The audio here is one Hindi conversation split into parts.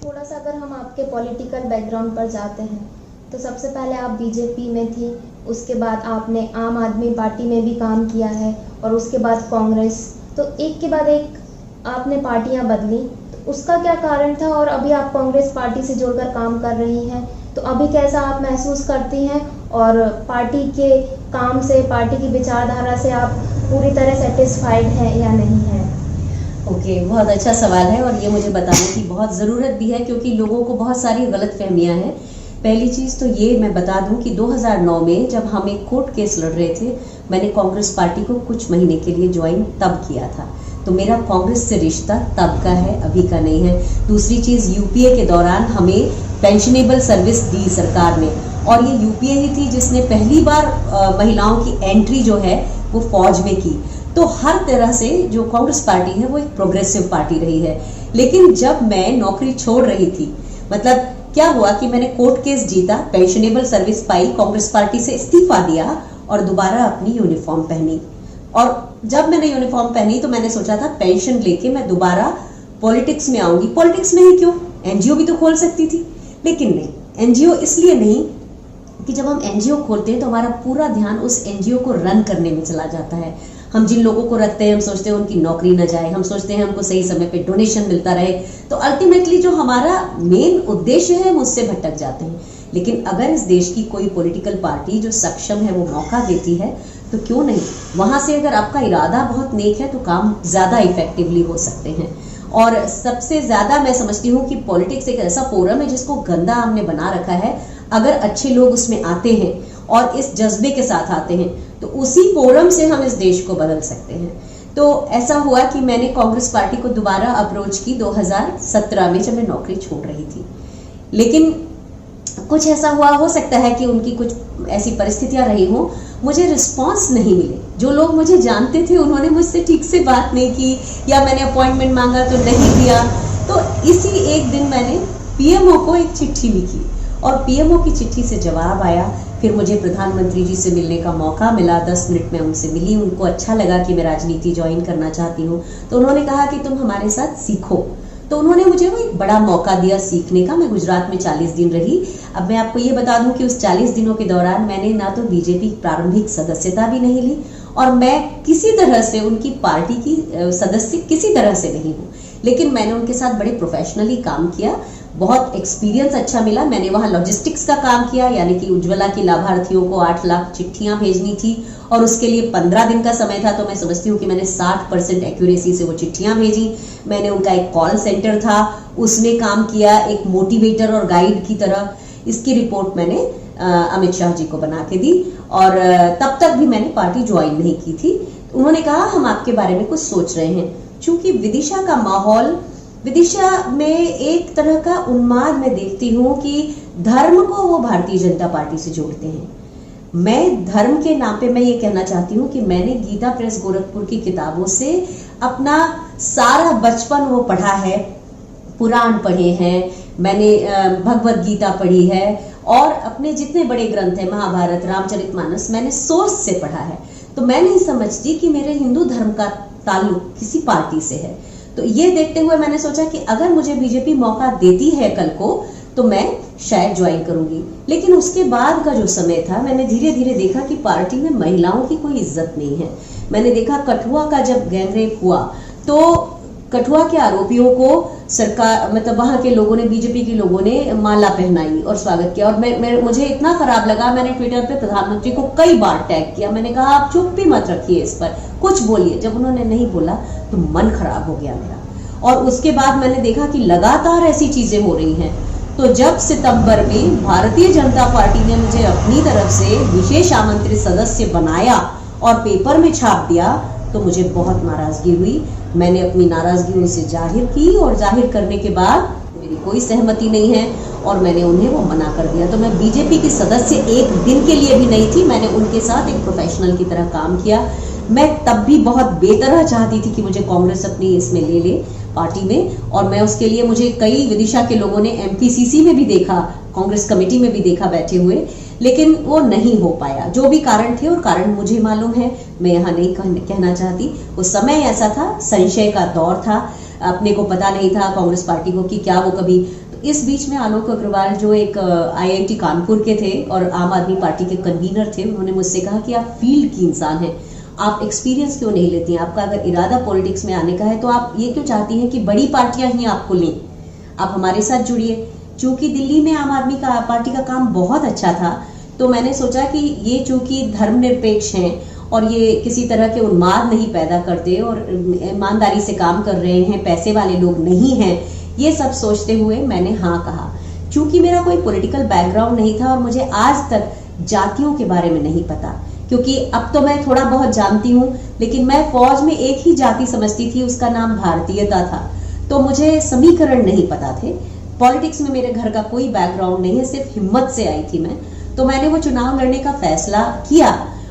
थोड़ा सा अगर हम आपके पॉलिटिकल बैकग्राउंड पर जाते हैं तो सबसे पहले आप बीजेपी में थी, उसके बाद आपने आम आदमी पार्टी में भी काम किया है और उसके बाद कांग्रेस, तो एक के बाद एक आपने पार्टियां बदली। तो उसका क्या कारण था और अभी आप कांग्रेस पार्टी से जुड़कर काम कर रही हैं, तो अभी कैसा आप महसूस करती हैं और पार्टी के काम से, पार्टी की विचारधारा से आप पूरी तरह सेटिस्फाइड हैं या नहीं हैं? ओके, बहुत अच्छा सवाल है और ये मुझे बताने की बहुत ज़रूरत भी है क्योंकि लोगों को बहुत सारी गलतफहमियां हैं। पहली चीज़ तो ये मैं बता दूं कि 2009 में जब हम एक कोर्ट केस लड़ रहे थे, मैंने कांग्रेस पार्टी को कुछ महीने के लिए ज्वाइन तब किया था, तो मेरा कांग्रेस से रिश्ता तब का है, अभी का नहीं है। दूसरी चीज़, यूपीए के दौरान हमें पेंशनेबल सर्विस दी सरकार ने और ये यूपीए ही थी जिसने पहली बार महिलाओं की एंट्री जो है वो फौज में की। तो हर तरह से जो कांग्रेस पार्टी है वो एक प्रोग्रेसिव पार्टी रही है। लेकिन जब मैं नौकरी छोड़ रही थी, मतलब क्या हुआ कि मैंने कोर्ट केस जीता, पेंशनेबल सर्विस पाई, कांग्रेस पार्टी से इस्तीफा दिया और दोबारा अपनी यूनिफॉर्म पहनी। और जब मैंने यूनिफॉर्म पहनी तो मैंने सोचा था पेंशन लेके मैं दोबारा पॉलिटिक्स में आऊंगी। पॉलिटिक्स में ही क्यों, एनजीओ भी तो खोल सकती थी, लेकिन नहीं, एनजीओ इसलिए नहीं कि जब हम एनजीओ खोलते हैं तो हमारा पूरा ध्यान उस एनजीओ को रन करने में चला जाता है। हम जिन लोगों को रखते हैं, हम सोचते हैं उनकी नौकरी न जाए, हम सोचते हैं हमको सही समय पे डोनेशन मिलता रहे, तो अल्टीमेटली जो हमारा मेन उद्देश्य है हम उससे भटक जाते हैं। लेकिन अगर इस देश की कोई पॉलिटिकल पार्टी जो सक्षम है वो मौका देती है तो क्यों नहीं, वहां से अगर आपका इरादा बहुत नेक है तो काम ज्यादा इफेक्टिवली हो सकते हैं। और सबसे ज्यादा मैं समझती हूँ कि पॉलिटिक्स एक ऐसा फोरम है जिसको गंदा हमने बना रखा है। अगर अच्छे लोग उसमें आते हैं और इस जज्बे के साथ आते हैं तो उसी फोरम से हम इस देश को बदल सकते हैं। तो ऐसा हुआ कि मैंने कांग्रेस पार्टी को दोबारा अप्रोच की 2017 में, जब मैं नौकरी छोड़ रही थी। लेकिन कुछ ऐसा हुआ, हो सकता है कि उनकी कुछ ऐसी परिस्थितियां रही हो, मुझे रिस्पांस नहीं मिले। जो लोग मुझे जानते थे उन्होंने मुझसे ठीक से बात नहीं की, या मैंने अपॉइंटमेंट मांगा तो नहीं दिया। तो इसी एक दिन मैंने पीएमओ को एक चिट्ठी लिखी और पीएमओ की चिट्ठी से जवाब आया। फिर मुझे प्रधानमंत्री जी से मिलने का मौका मिला, 10 मिनट में उनसे मिली। उनको अच्छा लगा कि मैं राजनीति ज्वाइन करना चाहती हूँ, तो उन्होंने कहा कि तुम हमारे साथ सीखो। तो उन्होंने मुझे वो एक बड़ा मौका दिया सीखने का। मैं गुजरात में 40 दिन रही। अब मैं आपको ये बता दूं कि उस 40 दिनों के दौरान मैंने ना तो बीजेपी प्रारंभिक सदस्यता भी नहीं ली और मैं किसी तरह से उनकी पार्टी की सदस्य किसी तरह से नहीं हूँ, लेकिन मैंने उनके साथ बड़े प्रोफेशनली काम किया, बहुत एक्सपीरियंस अच्छा मिला। मैंने वहाँ लॉजिस्टिक्स का काम किया, यानी कि उज्ज्वला की लाभार्थियों को 8 लाख चिट्ठियां भेजनी थी और उसके लिए 15 दिन का समय था। तो मैं समझती हूँ कि मैंने 60% एक्यूरेसी से वो चिट्ठियां भेजी। मैंने उनका एक कॉल सेंटर था, उसमें काम किया, एक मोटिवेटर और गाइड की तरह। इसकी रिपोर्ट मैंने अमित शाह जी को बना के दी और तब तक भी मैंने पार्टी ज्वाइन नहीं की थी। उन्होंने कहा हम आपके बारे में कुछ सोच रहे हैं। चूंकि विदिशा का माहौल, विदिशा में एक तरह का उन्माद मैं देखती हूँ कि धर्म को वो भारतीय जनता पार्टी से जोड़ते हैं। मैं धर्म के नाम पे मैं ये कहना चाहती हूँ कि मैंने गीता प्रेस गोरखपुर की किताबों से अपना सारा बचपन वो पढ़ा है, पुराण पढ़े हैं, मैंने भगवत गीता पढ़ी है और अपने जितने बड़े ग्रंथ हैं, महाभारत, रामचरितमानस, मैंने सोच से पढ़ा है। तो मैं नहीं समझती कि मेरे हिंदू धर्म का ताल्लुक किसी पार्टी से है। तो ये देखते हुए मैंने सोचा कि अगर मुझे बीजेपी मौका देती है कल को तो मैं शायद ज्वाइन करूंगी। लेकिन उसके बाद का जो समय था, मैंने धीरे धीरे देखा कि पार्टी में महिलाओं की कोई इज्जत नहीं है। मैंने देखा कठुआ का जब गैंगरेप हुआ तो कठुआ के आरोपियों को सरकार, मतलब वहां के लोगों ने, बीजेपी के लोगों ने माला पहनाई और स्वागत किया और मुझे इतना खराब लगा, मैंने ट्विटर पे प्रधानमंत्री को कई बार टैग किया। मैंने कहा आप चुप भी मत रखिए, इस पर कुछ बोलिए। जब उन्होंने नहीं बोला तो मन खराब हो गया मेरा। और उसके बाद मैंने देखा कि लगातार ऐसी चीजें हो रही हैं। तो जब सितंबर में भारतीय जनता पार्टी ने मुझे अपनी तरफ से विशेष आमंत्रित सदस्य बनाया और पेपर में छाप दिया तो मुझे बहुत नाराजगी हुई। मैंने अपनी नाराजगी उनसे जाहिर की और जाहिर करने के बाद मेरी कोई सहमति नहीं है और मैंने उन्हें वो मना कर दिया। तो मैं बीजेपी की सदस्य एक दिन के लिए भी नहीं थी, मैंने उनके साथ एक प्रोफेशनल की तरह काम किया। मैं तब भी बहुत बेतरह चाहती थी कि मुझे कांग्रेस अपनी इसमें ले ले पार्टी में, और मैं उसके लिए, मुझे कई विदिशा के लोगों ने एमपीसीसी में भी देखा, कांग्रेस कमेटी में भी देखा बैठे हुए, लेकिन वो नहीं हो पाया। जो भी कारण थे और कारण मुझे मालूम है, मैं यहाँ नहीं कहना चाहती। वो समय ऐसा था, संशय का दौर था। अपने को पता नहीं था कांग्रेस पार्टी को कि क्या वो कभी। तो इस बीच में आलोक अग्रवाल जो एक IIT कानपुर के थे और आम आदमी पार्टी के कन्वीनर थे, उन्होंने मुझसे कहा कि आप फील्ड की इंसान हैं, आप एक्सपीरियंस क्यों नहीं लेती हैं? आपका अगर इरादा पॉलिटिक्स में आने का है तो आप ये क्यों चाहती हैं कि बड़ी पार्टियां ही आपको लें? आप हमारे साथ जुड़िए। चूंकि दिल्ली में आम आदमी पार्टी का काम बहुत अच्छा था, तो मैंने सोचा कि ये चूंकि धर्मनिरपेक्ष हैं और ये किसी तरह के उन्माद नहीं पैदा करते और ईमानदारी से काम कर रहे हैं, पैसे वाले लोग नहीं हैं, ये सब सोचते हुए मैंने हाँ कहा। चूंकि मेरा कोई पॉलिटिकल बैकग्राउंड नहीं था और मुझे आज तक जातियों के बारे में नहीं पता, क्योंकि अब तो मैं थोड़ा बहुत जानती हूँ, लेकिन मैं फौज में एक ही जाति समझती थी, उसका नाम भारतीयता था। तो मुझे समीकरण नहीं पता थे। पॉलिटिक्स में मेरे घर का कोई बैकग्राउंड नहीं है, सिर्फ हिम्मत से आई थी मैं। तो मैंने वो चुनाव लड़ने का फैसला किया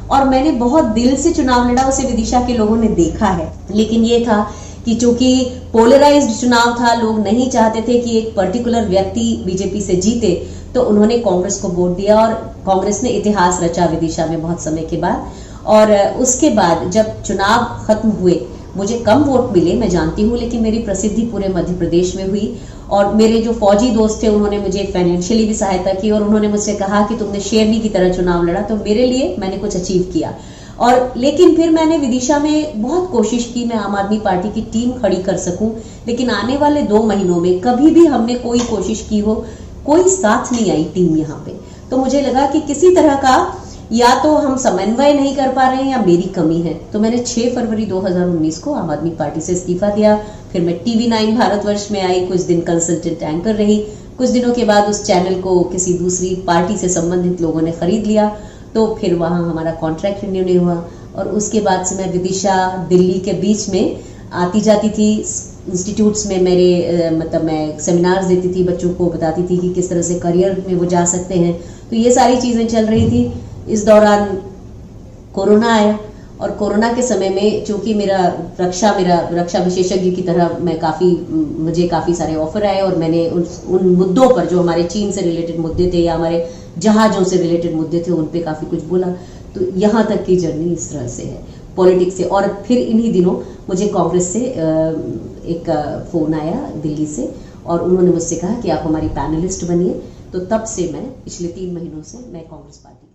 और मैंने बहुत दिल से चुनाव लड़ा, उसे विदिशा के लोगों ने देखा है। लेकिन ये था कि चूंकि पोलराइज्ड चुनाव था, लोग नहीं चाहते थे कि एक पर्टिकुलर व्यक्ति बीजेपी से जीते, तो उन्होंने कांग्रेस को वोट दिया और कांग्रेस ने इतिहास रचा विदिशा में बहुत समय के बाद। और उसके बाद जब चुनाव खत्म हुए, मुझे कम वोट मिले, मैं जानती हूँ, लेकिन मेरी प्रसिद्धि पूरे मध्य प्रदेश में हुई और मेरे जो फौजी दोस्त थे उन्होंने मुझे फाइनेंशियली भी सहायता की और उन्होंने मुझसे कहा कि तुमने शेरनी की तरह चुनाव लड़ा, तो मेरे लिए मैंने कुछ अचीव किया। और लेकिन फिर मैंने विदिशा में बहुत कोशिश की मैं आम आदमी पार्टी की टीम खड़ी कर सकूं, लेकिन आने वाले 2 महीनों में कभी भी हमने कोई कोशिश की हो, कोई साथ नहीं आई टीम यहाँ पे। तो मुझे लगा कि किसी तरह का या तो हम समन्वय नहीं कर पा रहे हैं या मेरी कमी है। तो मैंने 6 फरवरी 2019 को आम आदमी पार्टी से इस्तीफा दिया। फिर मैं TV9 भारतवर्ष में आई, कुछ दिन कंसल्टेंट एंकर रही। कुछ दिनों के बाद उस चैनल को किसी दूसरी पार्टी से संबंधित लोगों ने खरीद लिया, तो फिर वहाँ हमारा कॉन्ट्रैक्ट रिन्यू नहीं हुआ। और उसके बाद से मैं विदिशा दिल्ली के बीच में आती जाती थी। इंस्टीट्यूट्स में मेरे मैं सेमिनार्स देती थी, बच्चों को बताती थी कि किस तरह से करियर में वो जा सकते हैं। तो ये सारी चीज़ें चल रही थी। इस दौरान कोरोना आया और कोरोना के समय में चूंकि मेरा रक्षा विशेषज्ञ की तरह मुझे काफ़ी सारे ऑफर आए और मैंने उन मुद्दों पर जो हमारे चीन से रिलेटेड मुद्दे थे या हमारे जहाज़ों से रिलेटेड मुद्दे थे, उन पे काफ़ी कुछ बोला। तो यहाँ तक की जर्नी इस तरह से है पॉलिटिक्स से। और फिर इन्हीं दिनों मुझे कांग्रेस से एक फ़ोन आया दिल्ली से और उन्होंने मुझसे कहा कि आप हमारी पैनलिस्ट बनिए। तो तब से मैं पिछले 3 महीनों से मैं कांग्रेस पार्टी